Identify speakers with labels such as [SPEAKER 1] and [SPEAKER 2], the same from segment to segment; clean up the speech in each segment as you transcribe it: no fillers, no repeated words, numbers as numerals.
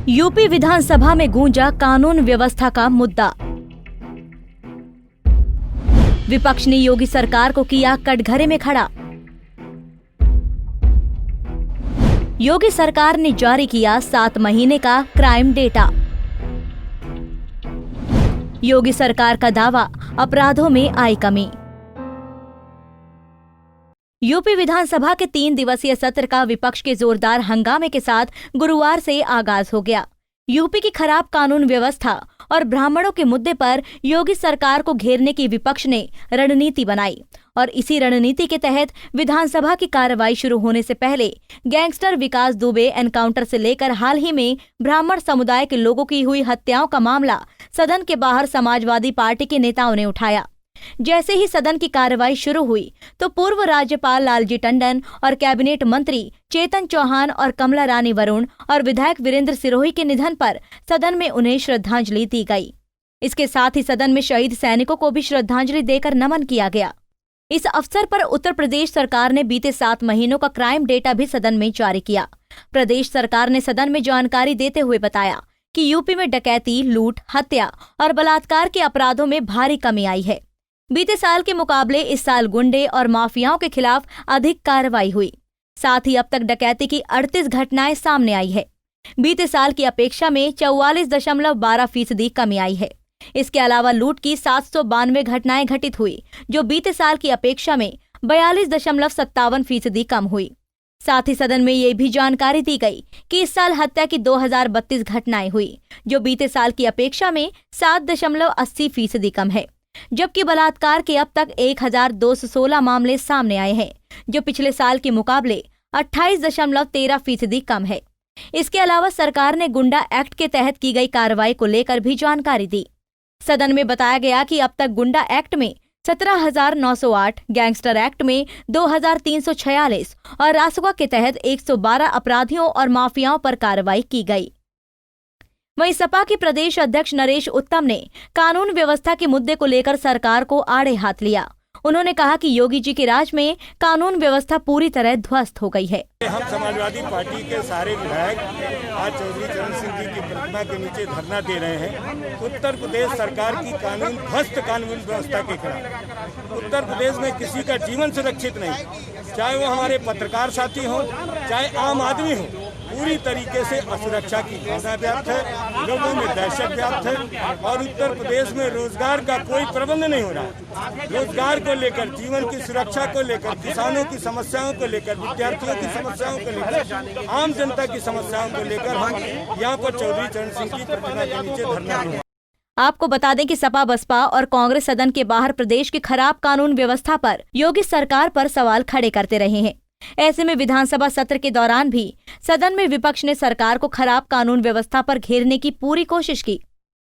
[SPEAKER 1] UP विधानसभा में गूंजा कानून व्यवस्था का मुद्दा। विपक्ष ने योगी सरकार को किया कटघरे में खड़ा। योगी सरकार ने जारी किया 7 महीने का क्राइम डेटा। योगी सरकार का दावा, अपराधों में आई कमी। यूपी विधानसभा के 3 दिवसीय सत्र का विपक्ष के जोरदार हंगामे के साथ गुरुवार से आगाज हो गया। यूपी की खराब कानून व्यवस्था और ब्राह्मणों के मुद्दे पर योगी सरकार को घेरने की विपक्ष ने रणनीति बनाई और इसी रणनीति के तहत विधानसभा की कार्रवाई शुरू होने से पहले गैंगस्टर विकास दुबे एनकाउंटर से लेकर हाल ही में ब्राह्मण समुदाय के लोगों की हुई हत्याओं का मामला सदन के बाहर समाजवादी पार्टी के नेताओं ने उठाया। जैसे ही सदन की कार्रवाई शुरू हुई तो पूर्व राज्यपाल लालजी टंडन और कैबिनेट मंत्री चेतन चौहान और कमला रानी वरुण और विधायक वीरेंद्र सिरोही के निधन पर सदन में उन्हें श्रद्धांजलि दी गई। इसके साथ ही सदन में शहीद सैनिकों को भी श्रद्धांजलि देकर नमन किया गया। इस अवसर पर उत्तर प्रदेश सरकार ने बीते 7 महीनों का क्राइम डेटा भी सदन में जारी किया। प्रदेश सरकार ने सदन में जानकारी देते हुए बताया कि यूपी में डकैती, लूट, हत्या और बलात्कार के अपराधों में भारी कमी आई है। बीते साल के मुकाबले इस साल गुंडे और माफियाओं के खिलाफ अधिक कार्रवाई हुई। साथ ही अब तक डकैती की 38 घटनाएं सामने आई है। बीते साल की अपेक्षा में 44.12% कमी आई है। इसके अलावा लूट की 792 घटनाएं घटित हुई, जो बीते साल की अपेक्षा में 42.57% कम हुई। साथ ही सदन में ये भी जानकारी दी गई कि इस साल हत्या की 2032 घटनाएं हुई, जो बीते साल की अपेक्षा में 7.80% कम है। जबकि बलात्कार के अब तक 1216 मामले सामने आए हैं, जो पिछले साल के मुकाबले 28.13% कम है। इसके अलावा सरकार ने गुंडा एक्ट के तहत की गई कार्रवाई को लेकर भी जानकारी दी। सदन में बताया गया कि अब तक गुंडा एक्ट में 17,908, गैंगस्टर एक्ट में 2,346 और रासुका के तहत 112 अपराधियों और माफियाओं पर कार्रवाई की गई। वहीं सपा के प्रदेश अध्यक्ष नरेश उत्तम ने कानून व्यवस्था के मुद्दे को लेकर सरकार को आड़े हाथ लिया। उन्होंने कहा कि योगी जी के राज में कानून व्यवस्था पूरी तरह ध्वस्त हो गई है।
[SPEAKER 2] हम समाजवादी पार्टी के सारे विधायक आज चौधरी चरण सिंह जी की प्रतिमा के नीचे धरना दे रहे हैं। उत्तर प्रदेश सरकार की ध्वस्त कानून व्यवस्था के खिलाफ। उत्तर प्रदेश में किसी का जीवन सुरक्षित नहीं, चाहे वो हमारे पत्रकार साथी हों, चाहे आम आदमी हो। पूरी तरीके से असुरक्षा की भावना व्याप्त है, लोगों में दहशत व्याप्त है और उत्तर प्रदेश में रोजगार का कोई प्रबंध नहीं हो रहा है। रोजगार को लेकर, जीवन की सुरक्षा को लेकर, किसानों की समस्याओं को लेकर, विद्यार्थियों की समस्याओं को लेकर, आम जनता की समस्याओं को लेकर हम यहाँ पर चौधरी चरण सिंह की प्रतिमा के नीचे धरना दें।
[SPEAKER 1] आपको बता दें कि सपा, बसपा और कांग्रेस सदन के बाहर प्रदेश की खराब कानून व्यवस्था पर योगी सरकार पर सवाल खड़े करते रहे हैं। ऐसे में विधानसभा सत्र के दौरान भी सदन में विपक्ष ने सरकार को खराब कानून व्यवस्था पर घेरने की पूरी कोशिश की।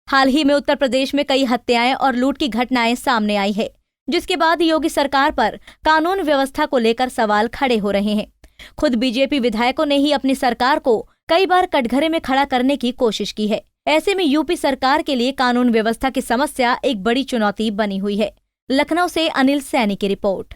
[SPEAKER 1] हाल ही में उत्तर प्रदेश में कई हत्याएं और लूट की घटनाएं सामने आई है, जिसके बाद योगी सरकार पर कानून व्यवस्था को लेकर सवाल खड़े हो रहे हैं। खुद बीजेपी विधायकों ने ही अपनी सरकार को कई बार कटघरे में खड़ा करने की कोशिश की है। ऐसे में यूपी सरकार के लिए कानून व्यवस्था की समस्या एक बड़ी चुनौती बनी हुई है। लखनऊ से अनिल सैनी की रिपोर्ट।